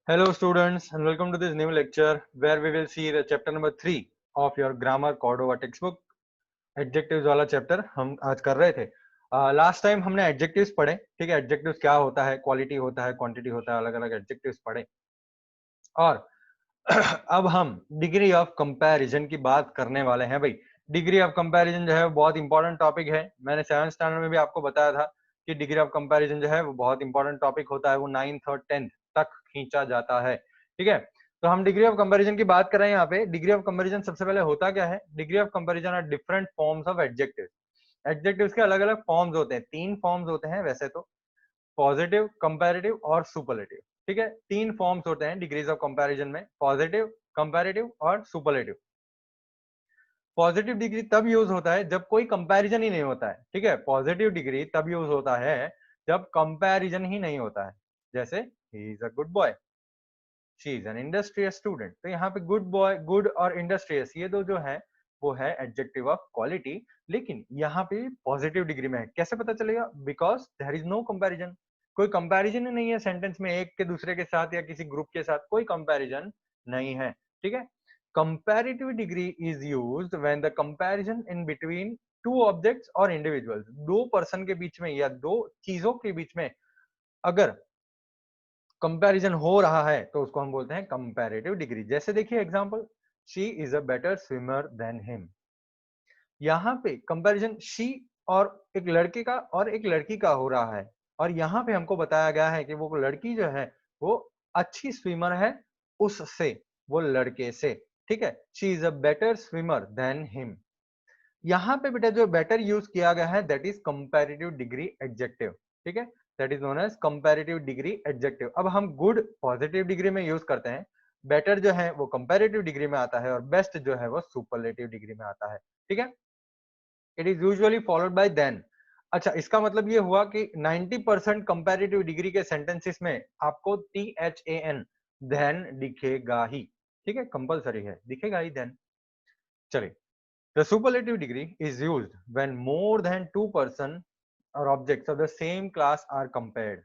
Hello students and welcome to this new lecture where we will see the chapter number 3 of your grammar Cordova textbook. Adjectives वाला chapter हम आज कर रहे थे। Last time हमने adjectives पढ़े, ठीक है। एडजेक्टिव्स क्या होता है, क्वालिटी होता है, क्वांटिटी होता है, अलग अलग एडजेक्टिव्स पढ़े। और अब हम डिग्री ऑफ कंपैरिजन की बात करने वाले हैं भाई। डिग्री ऑफ कंपैरिजन जो है वो बहुत इंपॉर्टेंट टॉपिक है। मैंने 7th स्टैंडर्ड में भी आपको बताया था कि डिग्री ऑफ कंपैरिजन जो है वो बहुत इंपॉर्टेंट टॉपिक होता है, वो 9th और 10th तक खींचा जाता है, ठीक है। तो हम डिग्री ऑफ कंपैरिजन की बात कर रहे हैं यहाँ पे। डिग्री ऑफ कंपैरिजन सबसे पहले होता क्या है? Degree of comparison are different forms of adjective. Adjectives के अलग अलग फॉर्म्स होते हैं, 3 फॉर्म्स होते हैं वैसे तो, पॉजिटिव, कंपैरेटिव और सुपरलेटिव, ठीक है। 3 फॉर्म्स होते हैं डिग्रीज ऑफ कंपैरिजन में, पॉजिटिव, कंपैरेटिव और सुपरलेटिव। पॉजिटिव डिग्री तब यूज होता है जब कोई कंपैरिजन ही नहीं होता है, ठीक है। पॉजिटिव डिग्री तब यूज होता है जब कंपैरिजन ही नहीं होता है। जैसे he is a good boy, she is an industrious student. तो यहाँ पे गुड बॉय, गुड और इंडस्ट्रियस ये दो जो है वो है एडजेक्टिव ऑफ क्वालिटी, लेकिन यहाँ पे पॉजिटिव डिग्री में है। कैसे पता चलेगा? Because there is no comparison. कोई कंपैरिजन ही नहीं है सेंटेंस में, एक के दूसरे के साथ या किसी ग्रुप के साथ कोई कंपैरिजन नहीं है, ठीक है। Comparative degree is used when the comparison in between two objects और इंडिविजुअल्स, दो पर्सन के बीच में या दो चीजों के बीच में अगर कंपैरिजन हो रहा है तो उसको हम बोलते हैं कंपैरेटिव डिग्री। जैसे देखिए example, she is a better swimmer than him. यहाँ पे कंपैरिजन शी और एक लड़के का और एक लड़की का हो रहा है, और यहाँ पे हमको बताया गया है कि वो लड़की जो है वो अच्छी स्विमर है उससे, वो लड़के से, ठीक है। She is a better swimmer than him. यहाँ पे बेटा जो बेटर यूज किया गया है that is comparative degree adjective, ठीक है। That is known as comparative degree adjective. अब हम गुड पॉजिटिव डिग्री में यूज करते हैं, बेटर जो है वो कंपैरेटिव डिग्री में आता है और बेस्ट जो है वो सुपरलेटिव डिग्री में आता है, ठीक है। It is usually followed by than. अच्छा, इसका मतलब ये हुआ कि 90% कंपैरेटिव डिग्री के सेंटेंसेस में आपको THAN देन दिखेगा ही, ठीक है, कंपलसरी है, दिखेगा ही देन। चलिए, the superlative degree is used when more than two person or objects of the same class are compared.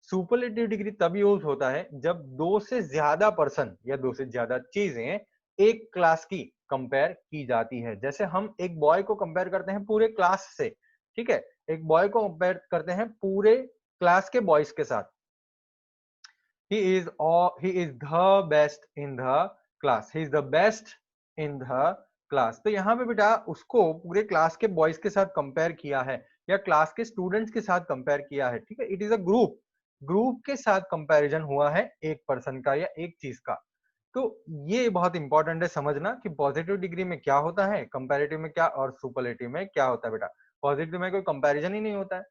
Superlative degree तब यूज होता है जब दो से ज्यादा पर्सन या दो से ज्यादा चीजें एक क्लास की कंपेयर की जाती है। जैसे हम एक बॉय को कंपेयर करते हैं पूरे क्लास से, ठीक है। एक बॉय को कंपेयर करते हैं पूरे क्लास के बॉयज के साथ। he is the best in the class, he is the best in the class। तो यहाँ पे बेटा उसको पूरे क्लास के बॉयज के साथ कंपेयर किया है या क्लास के स्टूडेंट्स के साथ कंपेयर किया है, ठीक है। It is a group, group के साथ कंपैरिजन हुआ है एक पर्सन का या एक चीज का। तो ये बहुत इंपॉर्टेंट है समझना कि पॉजिटिव डिग्री में क्या होता है, कंपैरेटिव में क्या और सुपरलेटिव में क्या होता है बेटा। पॉजिटिव में कोई कंपैरिजन ही नहीं होता है।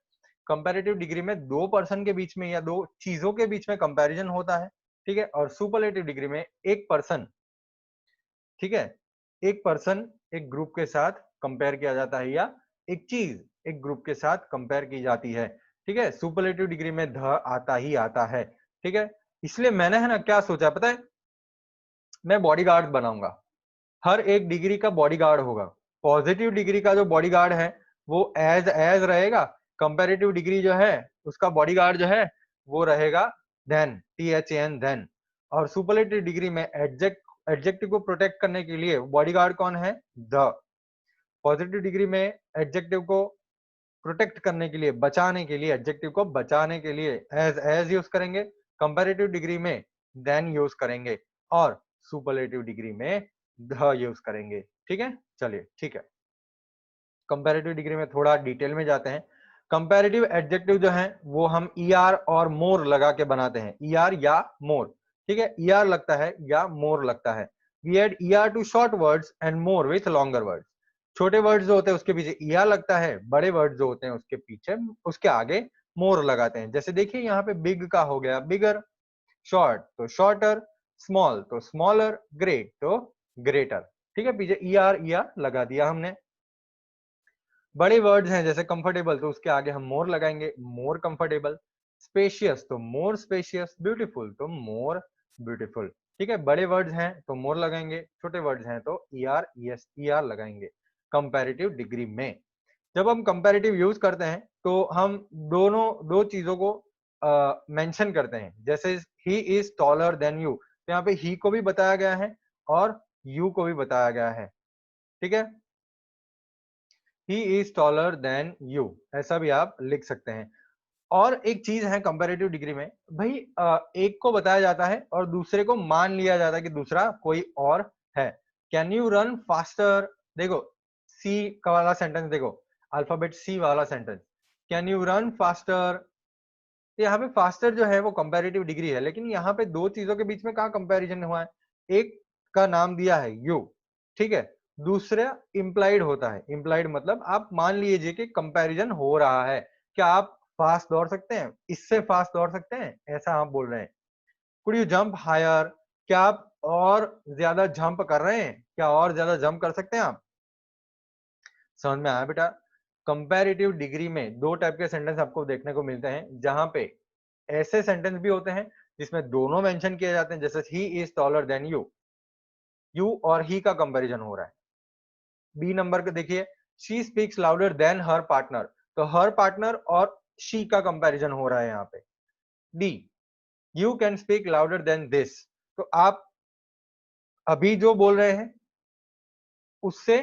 कंपैरेटिव डिग्री में दो पर्सन के बीच में या दो चीजों के बीच में कंपैरिजन होता है, ठीक है। और सुपरलेटिव डिग्री में एक पर्सन, ठीक है, एक पर्सन एक ग्रुप के साथ कंपेयर किया जाता है या एक चीज एक ग्रुप के साथ कंपेयर की जाती है, ठीक है। सुपरलेटिव डिग्री में ध आता ही आता है, ठीक है। इसलिए मैंने है ना क्या सोचा पता है, मैं बॉडीगार्ड बनाऊंगा, हर एक डिग्री का बॉडीगार्ड होगा। पॉजिटिव डिग्री का जो बॉडीगार्ड है वो एज एज रहेगा, कंपैरेटिव डिग्री जो है उसका बॉडीगार्ड जो है वो रहेगा देन, THAN देन। और सुपरलेटिव डिग्री में एडजेक्टिव को प्रोटेक्ट करने के लिए बॉडीगार्ड कौन है? द। पॉजिटिव डिग्री में एडजेक्टिव को प्रोटेक्ट करने के लिए, बचाने के लिए, एडजेक्टिव को बचाने के लिए एज यूज करेंगे, कंपैरेटिव डिग्री में देन यूज करेंगे और सुपरलेटिव डिग्री में द यूज करेंगे, ठीक है। चलिए ठीक है, कंपैरेटिव डिग्री में थोड़ा डिटेल में जाते हैं। कंपैरेटिव एडजेक्टिव जो है वो हम ER और मोर लगा के बनाते हैं, ER या मोर, ठीक है। ER लगता है या मोर लगता है। We add ER to short words and more with longer words. छोटे वर्ड्स जो होते हैं उसके पीछे ER लगता है, बड़े वर्ड्स जो होते हैं उसके पीछे उसके आगे मोर लगाते हैं। जैसे देखिए यहाँ पे बिग का हो गया बिगर, शॉर्ट तो शॉर्टर, स्मॉल तो स्मॉलर, ग्रेट तो ग्रेटर, ठीक है। पीछे ER लगा दिया हमने। बड़े वर्ड्स हैं जैसे कंफर्टेबल तो उसके आगे हम मोर लगाएंगे, मोर कंफर्टेबल। स्पेशियस तो मोर स्पेशियस, ब्यूटीफुल तो मोर ब्यूटीफुल, ठीक है। बड़े वर्ड्स हैं तो मोर लगाएंगे, छोटे वर्ड्स हैं तो ER लगाएंगे कंपैरेटिव डिग्री में। जब हम कंपैरेटिव यूज करते हैं तो हम दोनों दो चीजों को मेंशन करते हैं। जैसे he is taller than you, तो यहाँ पे ही को भी बताया गया है और यू को भी बताया गया है, ठीक है। He is taller than you, ऐसा भी आप लिख सकते हैं। और एक चीज है कंपैरेटिव डिग्री में, भाई एक को बताया जाता है और दूसरे को मान लिया जाता है कि दूसरा कोई और है। कैन यू रन फास्टर, देखो सी का वाला सेंटेंस, देखो अल्फाबेट सी वाला sentence, can you run faster. यहाँ पे फास्टर जो है वो कंपैरेटिव डिग्री है, लेकिन यहाँ पे दो चीजों के बीच में कहाँ कंपैरिजन हुआ है, एक का नाम दिया है यू, ठीक है, दूसरा इंप्लाइड होता है। इंप्लाइड मतलब आप मान लीजिए कि कंपैरिजन हो रहा है, क्या आप फास्ट दौड़ सकते हैं, इससे फास्ट दौड़ सकते हैं, ऐसा आप बोल रहे हैं। कुड यू जंप हायर, क्या आप और ज्यादा जंप कर रहे हैं, क्या और ज्यादा जंप कर सकते हैं आप। समझ में आया बेटा। कंपैरेटिव डिग्री में दो टाइप के सेंटेंस आपको देखने को मिलते हैं, जहां पे ऐसे सेंटेंस भी होते हैं जिसमें दोनों मेंशन किए जाते हैं, जैसे he is taller than you, you और ही का कंपैरिजन हो रहा है। बी नंबर के देखिए, she speaks louder than her partner, तो हर पार्टनर और शी का कंपैरिजन हो रहा है यहाँ पे। D, you can speak louder than this, तो आप अभी जो बोल रहे हैं उससे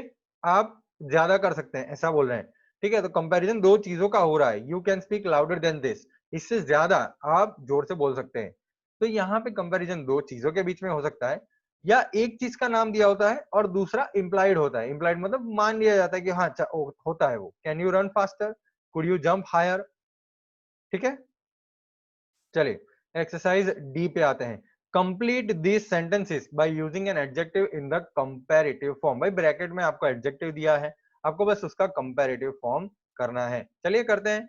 आप ज्यादा कर सकते हैं, ऐसा बोल रहे हैं, ठीक है। तो कंपैरिजन दो चीजों का हो रहा है, you can speak louder than this, इससे ज्यादा आप जोर से बोल सकते हैं। तो यहाँ पे कंपैरिजन दो चीजों के बीच में हो सकता है, या एक चीज का नाम दिया होता है और दूसरा इंप्लाइड होता है। इंप्लाइड मतलब मान लिया जाता है कि हाँ होता है वो, can you run faster, could you jump higher, ठीक है। चलिए एक्सरसाइज डी पे आते हैं। Complete this sentences by using an adjective in the comparative form. भाई ब्रैकेट में आपको एडजेक्टिव दिया है, आपको बस उसका कंपैरेटिव फॉर्म करना है। चलिए करते हैं।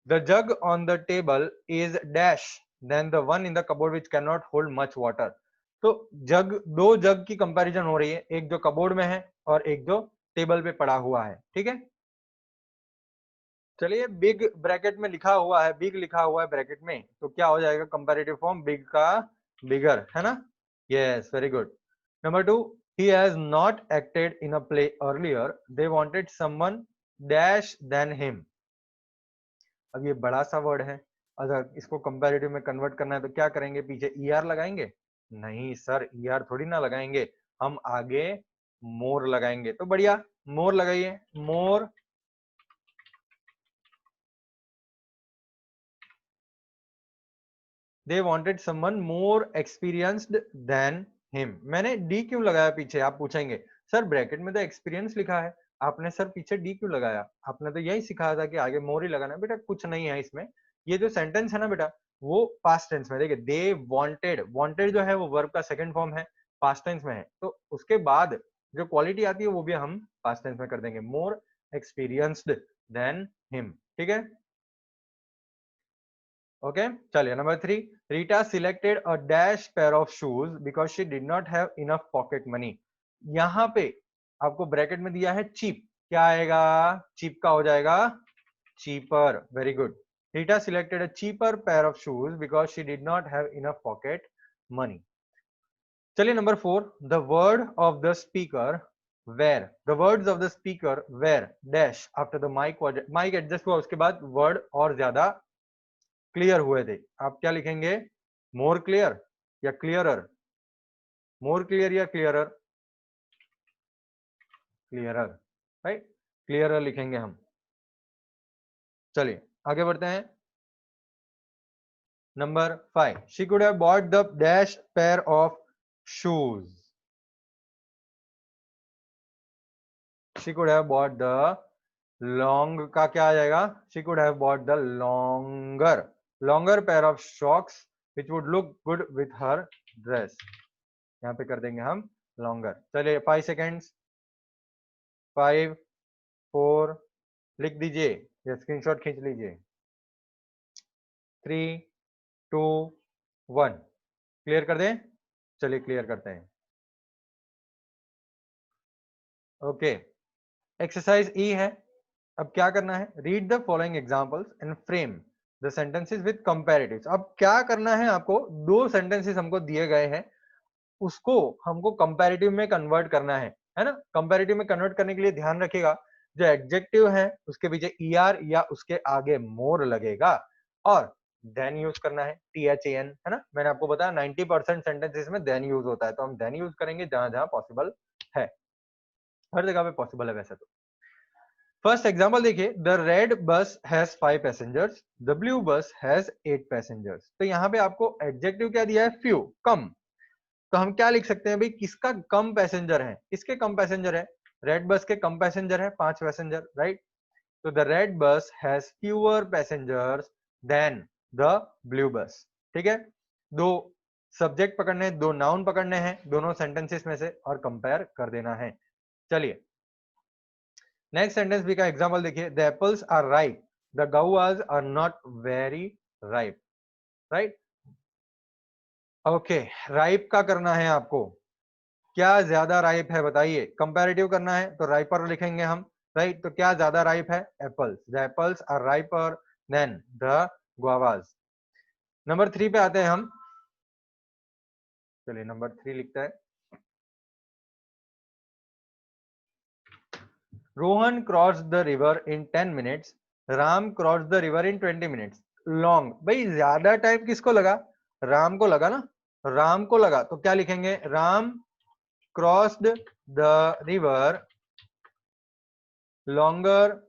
The jug on the table is dash than the one in the cupboard which can not hold much water. तो जग, दो जग की कंपैरिजन हो रही है, एक जो कबोर्ड में है और एक जो टेबल पे पड़ा हुआ है, ठीक है। चलिए बिग ब्रैकेट में लिखा हुआ है, बिग लिखा हुआ है ब्रैकेट में, तो क्या हो जाएगा कंपैरेटिव फॉर्म बिग का बिगर, है ना। Yes very good. Number two, he has not acted in a play earlier, they wanted someone dash than him। अब ये बड़ा सा वर्ड है, अगर इसको कंपैरेटिव में कन्वर्ट करना है तो क्या करेंगे, पीछे er लगाएंगे, नहीं सर er थोड़ी ना लगाएंगे, हम आगे मोर लगाएंगे। तो बढ़िया मोर लगाइए, मोर they wanted someone more experienced than him। मैंने डी क्यों लगाया पीछे, आप पूछेंगे सर ब्रैकेट में तो एक्सपीरियंस लिखा है, आपने सर पीछे डी क्यों लगाया, आपने तो यही सिखाया था कि आगे मोर ही लगाना है। बेटा कुछ नहीं है इसमें, ये जो सेंटेंस है ना बेटा वो पास्ट टेंस में, देखिए दे वांटेड, वांटेड जो है वो वर्ब का सेकंड फॉर्म है, पास्ट टेंस में है, तो उसके बाद जो क्वालिटी आती है वो भी हम पास्ट टेंस में कर देंगे, मोर एक्सपीरियंस्ड देन हिम, ठीक है। ओके चलिए number three, Rita selected a dash pair of shoes because she did not have enough pocket money. यहाँ पे आपको ब्रैकेट में दिया है चीप, क्या आएगा, चीप का हो जाएगा cheaper, very good. Rita selected a cheaper pair of shoes because she did not have enough pocket money. चलिए number four, the word of the speaker were, the words of the speaker were dash after the mike, mike adjust हुआ उसके बाद word और ज्यादा clear हुए थे। आप क्या लिखेंगे, मोर क्लियर या क्लियरर, मोर क्लियर या क्लियरर, क्लियरर, राइट, क्लियरर लिखेंगे हम। चलिए आगे बढ़ते हैं। Number five, she could have bought the dash pair of shoes, she could have bought the long का क्या आ जाएगा, she could have bought the longer, longer pair of socks which would look good with her dress, यहाँ पे कर देंगे हम longer. चलिए 5 सेकेंड्स, 5 4, लिख दीजिए या स्क्रीनशॉट खींच लीजिए, 3 2 1, क्लियर कर दें। चलिए क्लियर करते हैं। ओके एक्सरसाइज ई है, अब क्या करना है, read the following examples and frame the sentences with comparatives. अब क्या करना है आपको, दो सेंटेंसेस हमको दिए गए हैं, उसको हमको कंपैरेटिव में कन्वर्ट करना है ना। कंपैरेटिव में कन्वर्ट करने के लिए ध्यान रखिएगा, जो एडजेक्टिव है उसके पीछे er या उसके आगे मोर लगेगा, और देन यूज करना है, THAN, है ना। मैंने आपको बताया 90% सेंटेंसेस में देन यूज होता है, तो हम देन यूज करेंगे जहां जहां पॉसिबल है, हर जगह पे पॉसिबल है वैसे तो। फर्स्ट एग्जांपल देखिए, the red bus has 5 passengers, the blue बस हैज 8 पैसेंजर्स। तो यहाँ पे आपको एडजेक्टिव क्या दिया है, फ्यू, कम। तो हम क्या लिख सकते हैं भाई, किसका कम पैसेंजर है, किसके कम पैसेंजर है, रेड बस के कम पैसेंजर है 5 पैसेंजर, राइट। तो the red bus has fewer passengers than the blue bus. ठीक है, दो सब्जेक्ट पकड़ने, दो नाउन पकड़ने हैं दोनों सेंटेंसेस में से और कंपेयर कर देना है। चलिए नेक्स्ट सेंटेंस भी का एग्जांपल देखिए, the apples are ripe, the guavas are not very ripe, right. Okay, ripe का करना है आपको, क्या ज्यादा राइप है बताइए, कंपैरेटिव करना है तो राइपर लिखेंगे हम, राइट। तो क्या ज्यादा राइप है, apples, the apples are riper than the guavas. Number 3 पे आते हैं हम, चलिए नंबर 3 लिखता है, Rohan cross the river in 10 minutes, Ram cross the river in 20 minutes. Long, भाई ज्यादा टाइम किसको लगा, राम को लगा ना, राम को लगा, तो क्या लिखेंगे, Ram crossed the river longer,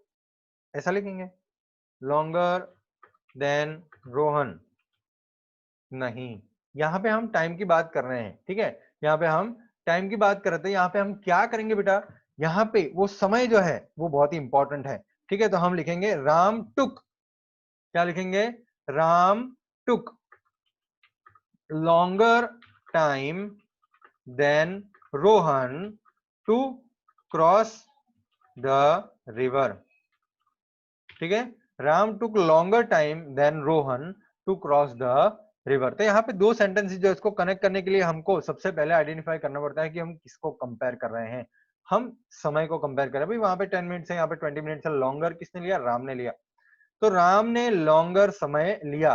ऐसा लिखेंगे, लॉन्गर देन रोहन। नहीं, यहाँ पे हम टाइम की बात कर रहे हैं, ठीक है, यहाँ पे हम टाइम की बात कर रहे थे। यहाँ पे हम क्या करेंगे बेटा, यहाँ पे वो समय जो है वो बहुत ही इंपॉर्टेंट है, ठीक है। तो हम लिखेंगे राम टुक, क्या लिखेंगे, Ram took longer time than Rohan to cross the river. ठीक है, Ram took longer time than Rohan to cross the river. तो यहाँ पे दो सेंटेंसेस जो इसको कनेक्ट करने के लिए हमको सबसे पहले आइडेंटिफाई करना पड़ता है कि हम किसको कंपेयर कर रहे हैं। हम समय को कंपेयर कर रहे हैं, भाई वहां पे 10 मिनट्स है, यहाँ पे 20 मिनट्स है, लॉन्गर किसने लिया, राम ने लिया। तो राम ने लॉन्गर समय लिया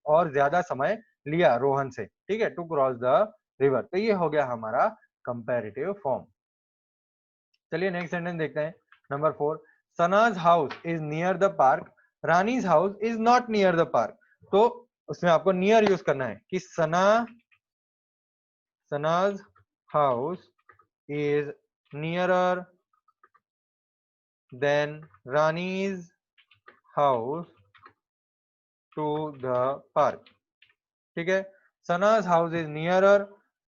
और ज्यादा समय लिया रोहन से, ठीक है, टू क्रॉस द रिवर। तो ये हो गया हमारा कंपेरेटिव फॉर्म। चलिए नेक्स्ट सेंटेंस देखते हैं, number 4, Sana's house is near the park, Rani's house is not near the park. तो उसमें आपको नियर यूज करना है कि Sana's house is nearer than Rani's house to the park. ठीक है, Sana's house is nearer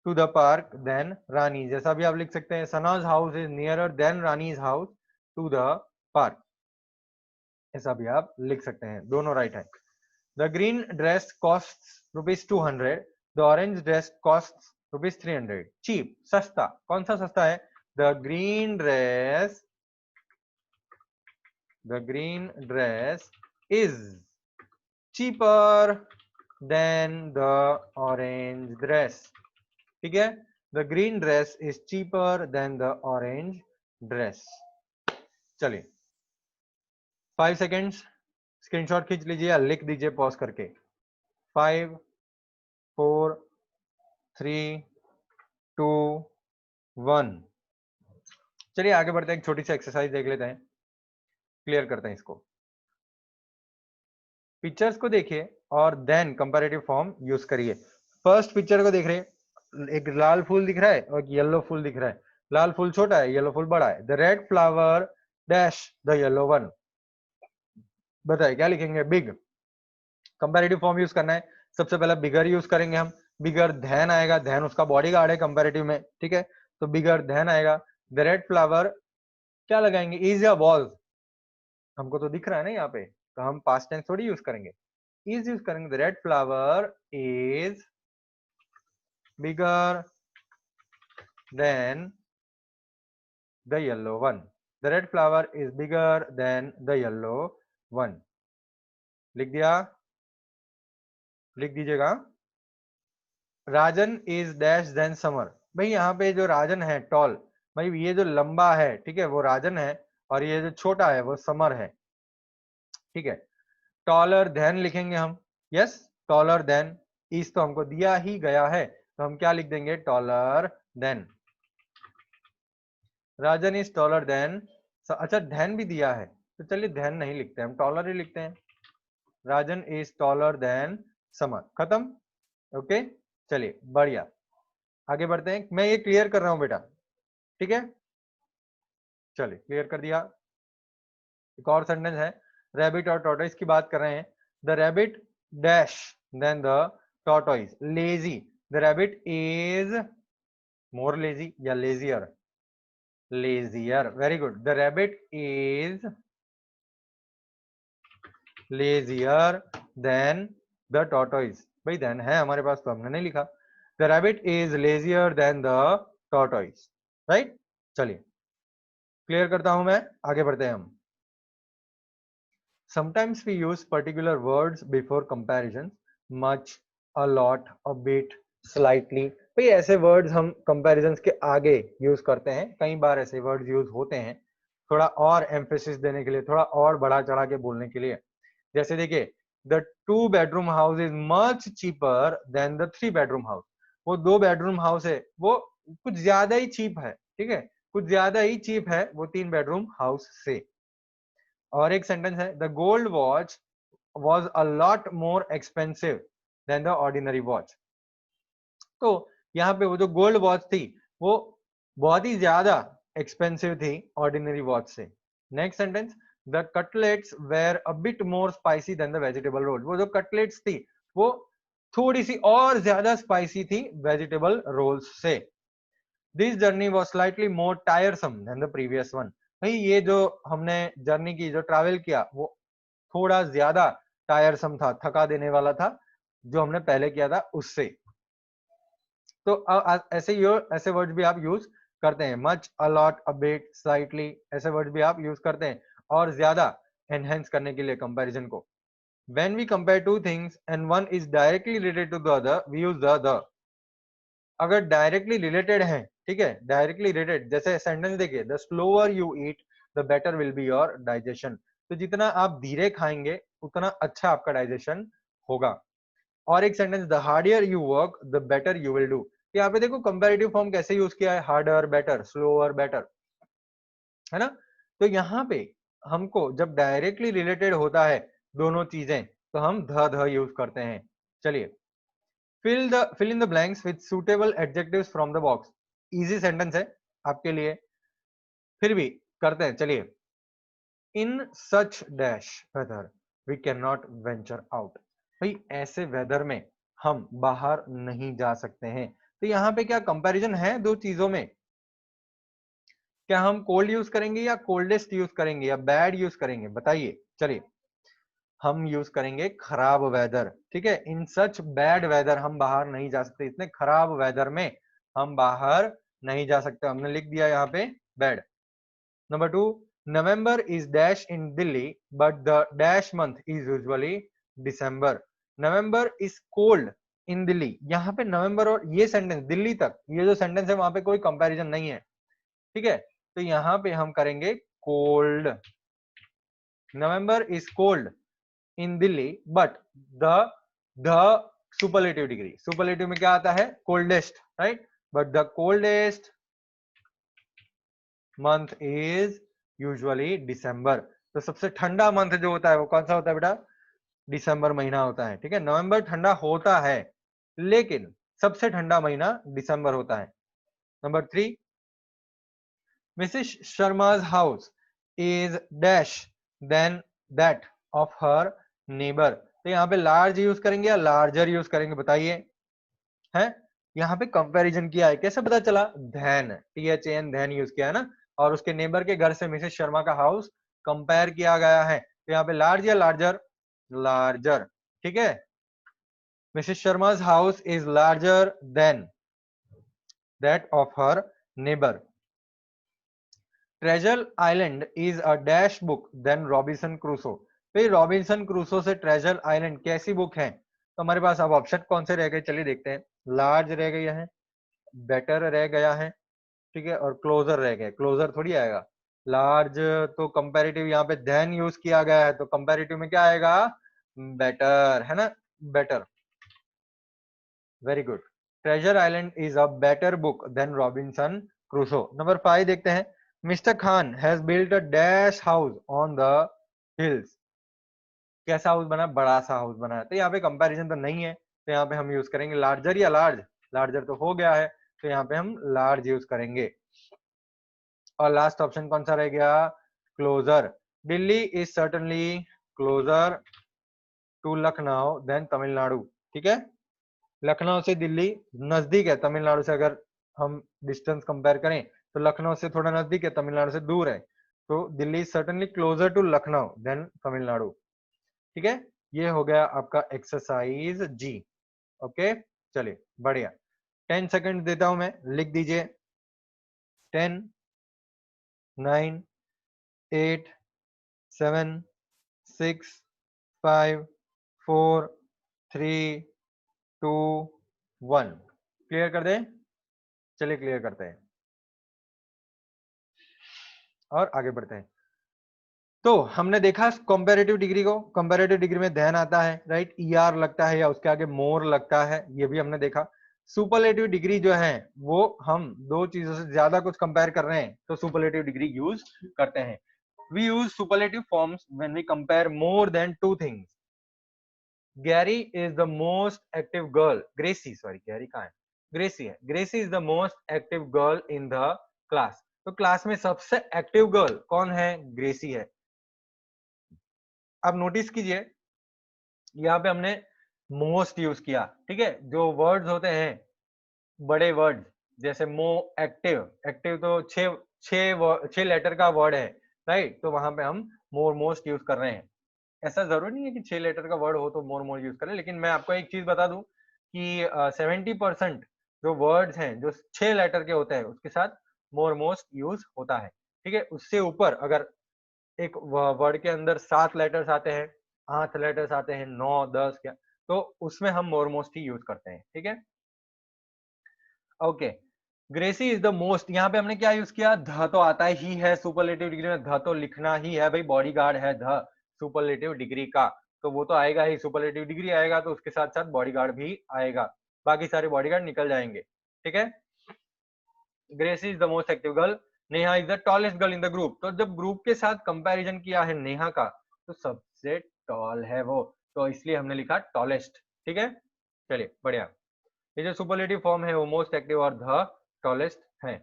to the park than Rani, जैसा भी आप लिख सकते हैं, Sana's house is nearer than Rani's house to the park, ऐसा भी आप लिख सकते हैं, दोनों राइट है। The green dress cost ₹200, the orange dress cost ₹300। Cheap, सस्ता, कौन सा सस्ता है, the green dress is cheaper than the orange dress. ठीक है, the green dress is cheaper than the orange dress. चलिए 5 सेकेंड्स स्क्रीनशॉट खींच लीजिए या लिख दीजिए पॉज करके, 5 4 3 2 1। चलिए आगे बढ़ते हैं, एक छोटी सी एक्सरसाइज देख लेते हैं, क्लियर करते हैं इसको। पिक्चर्स को देखिए और देन कंपैरेटिव फॉर्म यूज करिए। फर्स्ट पिक्चर को देख रहे हैं, एक लाल फूल दिख रहा है और एक येलो फूल दिख रहा है। लाल फूल छोटा है, येलो फूल बड़ा है। The red flower dash the yellow one. बताइए क्या लिखेंगे, बिग। कंपैरेटिव फॉर्म यूज करना है, सबसे पहले बिगर यूज करेंगे हम, बिगर धैन आएगा, धैन उसका बॉडी गार्ड है कंपैरेटिव में, ठीक है, तो बिगर धैन आएगा। द रेड फ्लावर क्या लगाएंगे, इज या वॉज, हमको तो दिख रहा है ना यहाँ पे, तो हम पास्ट टेंस थोड़ी यूज करेंगे, इज यूज करेंगे। The red flower is bigger than the yellow one, the red flower is bigger than the yellow one. लिख दिया, लिख दीजिएगा। राजन इज डैश देन समर, भाई यहाँ पे जो राजन है टॉल, भाई ये जो लंबा है, ठीक है, वो राजन है, और ये जो छोटा है वो समर है, ठीक है। टॉलर देन लिखेंगे हम, यस, टॉलर देन, इज तो हमको दिया ही गया है, तो हम क्या लिख देंगे, taller than. Rajan is taller than, अच्छा धैन भी दिया है, तो चलिए धैन नहीं लिखते, हम टॉलर ही लिखते हैं। राजन इज टॉलर देन समर। खत्म। ओके चलिए बढ़िया, आगे बढ़ते हैं। मैं ये क्लियर कर रहा हूं बेटा, ठीक है। चलिए क्लियर कर दिया। एक और सेंटेंस है, रैबिट और टॉर्टोइस की बात कर रहे हैं। The rabbit dash than the tortoise lazy. The rabbit is more lazy या lazier? Lazier, very good. The rabbit is lazier than the tortoise. भाई देन है हमारे पास तो हमने नहीं लिखा। The rabbit is lazier than the tortoise, right. चलिए क्लियर करता हूं मैं, आगे बढ़ते हैं हम। Sometimes we use particular words before comparisons, much, a lot, a bit, slightly। भाई ऐसे वर्ड्स हम comparisons के आगे यूज करते हैं, कई बार ऐसे वर्ड्स यूज होते हैं थोड़ा और एम्फेसिस देने के लिए, थोड़ा और बढ़ा चढ़ा के बोलने के लिए। जैसे देखिए, the 2 bedroom house is much cheaper than the 3 bedroom house. वो 2 bedroom हाउस है, वो कुछ ज्यादा ही चीप है, ठीक है, कुछ ज्यादा ही चीप है वो 3 bedroom हाउस से। और एक सेंटेंस है, the gold watch was a lot more expensive than the ordinary watch. तो यहाँ पे वो जो गोल्ड वॉच थी वो बहुत ही ज्यादा एक्सपेंसिव थी ऑर्डिनरी वॉच से। Next sentence, the cutlets were a bit more spicy than the vegetable roll. वो जो कटलेट्स थी वो थोड़ी सी और ज्यादा स्पाइसी थी वेजिटेबल रोल्स से। This journey was slightly more tiresome than the previous one. भाई ये जो हमने जर्नी की, जो ट्रैवल किया, वो थोड़ा ज्यादा टायरसम था, थका देने वाला था जो हमने पहले किया था उससे। तो ऐसे वर्ड्स भी आप यूज करते हैं, much, a lot, a bit, slightly, ऐसे वर्ड्स भी आप यूज करते हैं और ज्यादा एनहेंस करने के लिए कंपैरिजन को। When we compare two things and one is directly related to the other, we use the। अगर डायरेक्टली रिलेटेड है, ठीक है, डायरेक्टली रिलेटेड, जैसे सेंटेंस देखिए, the slower you eat the better will be your digestion. तो जितना आप धीरे खाएंगे उतना अच्छा आपका डाइजेशन होगा। और एक sentence, the hardier you work the better you will do. यहाँ पे देखो कंपैरेटिव फॉर्म कैसे यूज किया है, हार्डर, बेटर, स्लोअर, बेटर, है ना। तो यहाँ पे हमको जब डायरेक्टली रिलेटेड होता है दोनों चीजें तो हम ध यूज करते हैं। चलिए, fill in the blanks with suitable adjectives from the box। Easy sentence है आपके लिए, फिर भी करते हैं। चलिए, in such dash weather we can not venture out. भाई ऐसे वेदर में हम बाहर नहीं जा सकते हैं। तो यहाँ पे क्या कंपैरिजन है दो चीजों में? क्या हम कोल्ड यूज करेंगे या कोल्डेस्ट यूज करेंगे या बैड यूज करेंगे, बताइए। चलिए, हम यूज करेंगे खराब वेदर, ठीक है। इन सच बैड वेदर हम बाहर नहीं जा सकते, इतने खराब वेदर में हम बाहर नहीं जा सकते, हमने लिख दिया यहाँ पे bad. Number 2, November is dash in Delhi but the dash month is usually December. November is cold in Delhi. यहाँ पे नवंबर और ये सेंटेंस दिल्ली तक, ये जो सेंटेंस है वहां पे कोई कंपैरिजन नहीं है, ठीक है। तो यहाँ पे हम करेंगे cold. November is cold in Delhi but the superlative degree, superlative में क्या आता है, coldest, right. But the coldest month is usually December. तो सबसे ठंडा मंथ जो होता है वो कौन सा होता है बेटा? दिसंबर महीना होता है, ठीक है। नवंबर ठंडा होता है लेकिन सबसे ठंडा महीना दिसंबर होता है। Number 3, Mrs Sharma's house is dash than that of her neighbour. तो यहाँ पे लार्ज यूज करेंगे या लार्जर यूज करेंगे, बताइए। है, यहाँ पे कंपैरिजन किया है, कैसे पता चला? धैन, THAN, धैन यूज किया है ना। और उसके नेबर के घर से मिसेस शर्मा का हाउस कंपेयर किया गया है, तो यहाँ पे लार्ज या लार्जर? लार्जर, ठीक है। Mrs Sharma's house is larger than that of her neighbour. Treasure island is a dash book than Robinson Crusoe. फिर रॉबिन्सन क्रूसो से ट्रेजर आइलैंड कैसी बुक है? तो हमारे पास अब ऑप्शन कौन से रह गए, चलिए देखते हैं। लार्ज रह गया है, बेटर रह गया है, ठीक है, और क्लोजर रह गया। क्लोजर थोड़ी आएगा, लार्ज तो कंपैरेटिव यहाँ पे देन यूज किया गया है, तो कंपैरेटिव में क्या आएगा? बेटर, है ना, better. Very good, treasure island is a better book than Robinson Crusoe. Number 5 देखते हैं। Mister Khan has built a dash house on the hills. कैसा हाउस बना, बड़ा सा हाउस बना है। तो यहाँ पे कंपैरिजन तो नहीं है, तो यहाँ पे हम यूज करेंगे लार्जर या लार्ज, लार्जर तो हो गया है, तो यहाँ पे हम लार्ज यूज करेंगे। और लास्ट ऑप्शन कौन सा रह गया, closer. Delhi is certainly closer to Lucknow than Tamil Nadu, ठीक है। लखनऊ से दिल्ली नजदीक है, तमिलनाडु से अगर हम डिस्टेंस कंपेयर करें तो लखनऊ से थोड़ा नजदीक है, तमिलनाडु से दूर है। तो Delhi certainly closer to Lucknow than Tamil Nadu, ठीक है। ये हो गया आपका एक्सरसाइज जी। ओके, चलिए बढ़िया। 10 सेकंड देता हूं मैं, लिख दीजिए। 10, 9, 8, 7, 6, 5, 4, 3, 2, 1। क्लियर कर दें? चलिए क्लियर करते हैं और आगे बढ़ते हैं। तो हमने देखा कंपैरेटिव डिग्री को, कंपैरेटिव डिग्री में देन आता है, राइट, ईआर लगता है या उसके आगे मोर लगता है, ये भी हमने देखा। सुपरलेटिव डिग्री जो है वो हम दो चीजों से ज्यादा कुछ कंपेयर कर रहे हैं तो सुपरलेटिव डिग्री यूज करते हैं। We use superlative forms when we compare more than two things. Gary is the most active girl, Gracie, sorry Gary कहाँ है, ग्रेसी है। Gracie is the most active girl in the class. तो class में सबसे active girl कौन है, Gracie है। अब नोटिस कीजिए यहाँ पे हमने मोस्ट यूज किया, ठीक है। जो वर्ड्स होते हैं बड़े वर्ड, जैसे मो, एक्टिव, एक्टिव तो छह लेटर का वर्ड है, राइट। तो वहां पे हम मोर मोस्ट यूज कर रहे हैं। ऐसा जरूरी नहीं है कि 6 लेटर का वर्ड हो तो मोर मोर यूज करें, लेकिन मैं आपको एक चीज बता दूं कि 70% जो वर्ड्स हैं जो 6 लेटर के होते हैं उसके साथ मोर मोस्ट यूज होता है, ठीक है। उससे ऊपर अगर एक वर्ड के अंदर 7 लेटर्स आते हैं, 8 लेटर्स आते हैं, 9, 10 क्या, तो उसमें हम मोर मोस्ट ही यूज करते हैं, ठीक है। Okay, Gracie is the most, यहाँ पे हमने क्या यूज किया, ध तो आता ही है सुपरलेटिव डिग्री में, ध तो लिखना ही है भाई, बॉडीगार्ड है ध सुपरलेटिव डिग्री का, तो वो तो आएगा ही, सुपरलेटिव डिग्री आएगा तो उसके साथ साथ बॉडीगार्ड भी आएगा, बाकी सारे बॉडीगार्ड निकल जाएंगे, ठीक है। Gracie is the most active girl, Neha is the tallest girl in the group. तो जब ग्रुप के साथ कंपैरिजन किया है नेहा का, तो सबसे टॉल है वो, तो इसलिए हमने लिखा टॉलेस्ट, ठीक है। चलिए बढ़िया। ये जो सुपरलेटिव फॉर्म है वो मोस्ट एक्टिव और द टॉलेस्ट है।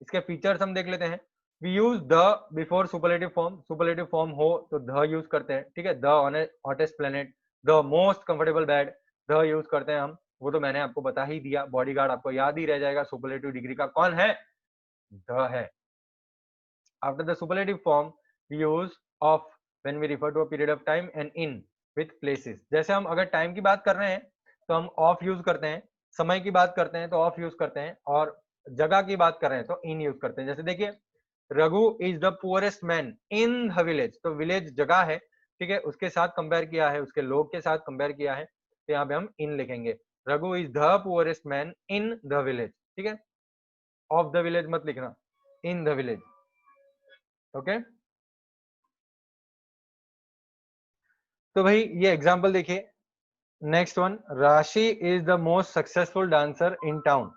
इसके फीचर्स हम देख लेते हैं। We use the before superlative form, superlative form हो तो द यूज करते हैं, ठीक है। The hottest planet, the most comfortable bed, the use करते हैं हम, वो तो मैंने आपको बता ही दिया। बॉडीगार्ड आपको याद ही रह जाएगा, सुपरलेटिव डिग्री का कौन है, द है। After the superlative form, we use of when we refer to a period of time and in with places। जैसे हम अगर टाइम की बात कर रहे हैं तो हम ऑफ यूज करते हैं, समय की बात करते हैं तो ऑफ यूज करते हैं, और जगह की बात कर रहे हैं तो इन यूज करते हैं। जैसे देखिए, Raghu is the poorest man in the village, तो विलेज जगह है, ठीक है, उसके साथ कंपेयर किया है, उसके लोग के साथ कंपेयर किया है, तो यहाँ पे हम इन लिखेंगे। Raghu is the poorest man in the village, ठीक है। ऑफ द विलेज मत लिखना, इन द विलेज, ओके। तो भाई ये एग्जांपल देखिए, नेक्स्ट वन, राशि is the most successful dancer in town.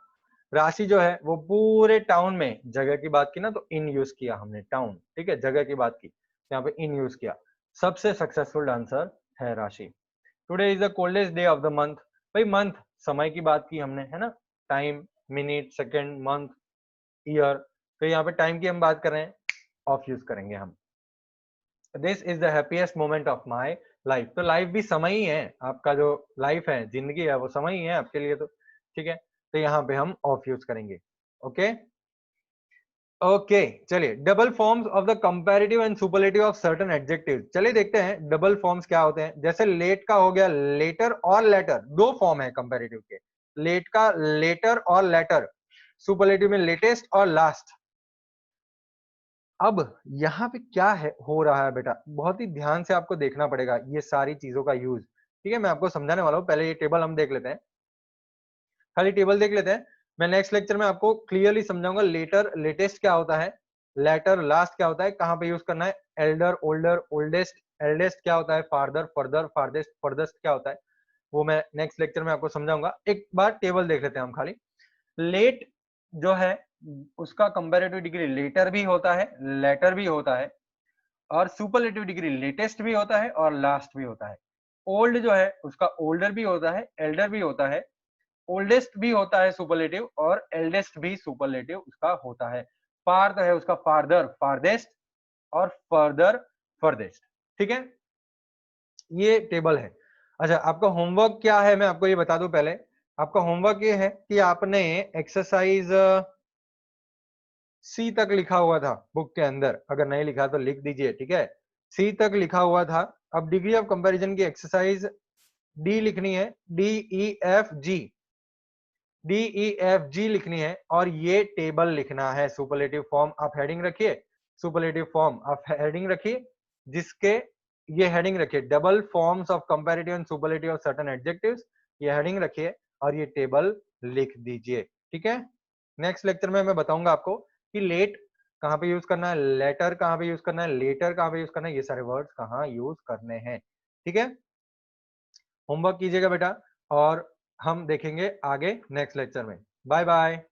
राशि जो है वो पूरे टाउन में, जगह की बात की ना तो इन यूज किया हमने, टाउन, ठीक है, जगह की बात की, यहाँ पे इन यूज किया, सबसे सक्सेसफुल डांसर है राशि। Today is the coldest day of the month, भाई मंथ, समय की बात की हमने, है ना, time, minute, second, month, year, तो यहाँ पे टाइम की हम बात कर रहे हैं, ऑफ यूज करेंगे हम। This is the happiest moment of my life, तो लाइफ भी समय ही है, आपका जो लाइफ है, जिंदगी है, वो समय ही है आपके लिए, तो ठीक है, तो यहाँ पे हम ऑफ यूज करेंगे, ओके। ओके, चलिए double forms of the comparative and superlative of certain adjective, चलिए देखते हैं डबल फॉर्म्स क्या होते हैं। जैसे लेट का हो गया लेटर और लेटर, दो फॉर्म है कंपैरेटिव के, लेट का लेटर और लेटर, सुपरलेटिव में लेटेस्ट और लास्ट। अब यहाँ पे क्या है हो रहा है बेटा, बहुत ही ध्यान से आपको देखना पड़ेगा ये सारी चीजों का यूज, ठीक है। मैं आपको समझाने वाला हूँ, पहले ये टेबल हम देख लेते हैं, खाली टेबल देख लेते हैं। मैं नेक्स्ट लेक्चर में आपको क्लियरली समझाऊंगा लेटर लेटेस्ट क्या होता है, लेटर लास्ट क्या होता है, कहाँ पे यूज करना है, एल्डर ओल्डर ओल्डेस्ट एल्डेस्ट क्या होता है, फार्दर फर्दर फार्देस्ट फर्दस्ट क्या होता है, वो मैं नेक्स्ट लेक्चर में आपको समझाऊंगा। एक बार टेबल देख लेते हैं हम खाली। लेट जो है उसका कंपैरेटिव डिग्री लेटर भी होता है, लेटर भी होता है, और सुपरलेटिव डिग्री लेटेस्ट भी होता है और लास्ट भी होता है। ओल्ड जो है उसका ओल्डर भी होता है, एल्डर भी होता है, ओल्डेस्ट भी होता है सुपरलेटिव और एल्डेस्ट भी सुपरलेटिव उसका होता है। फार तो है उसका फार्दर, फारदेस्ट और फर्दर, फर्देस्ट। ठीक है, ये टेबल है। अच्छा, आपका होमवर्क क्या है मैं आपको ये बता दूं पहले। आपका होमवर्क ये है कि आपने एक्सरसाइज सी तक लिखा हुआ था बुक के अंदर, अगर नहीं लिखा तो लिख दीजिए, ठीक है। सी तक लिखा हुआ था। अब डिग्री ऑफ कंपैरिजन की एक्सरसाइज डी लिखनी है, D E F G, D E F G लिखनी है और ये टेबल लिखना है। सुपरलेटिव फॉर्म आप हेडिंग रखिए, सुपरलेटिव फॉर्म आप हेडिंग रखिए, जिसके ये हेडिंग रखिए double forms of comparative and superlative of certain adjectives, ये हेडिंग रखिए और ये टेबल लिख दीजिए, ठीक है। नेक्स्ट लेक्चर में मैं बताऊंगा आपको कि लेट कहाँ पे यूज करना है, लेटर कहाँ पे यूज करना है, लेटर कहाँ पे यूज करना है, ये सारे वर्ड्स कहाँ यूज करने हैं, ठीक है। होमवर्क कीजिएगा बेटा और हम देखेंगे आगे नेक्स्ट लेक्चर में। Bye bye.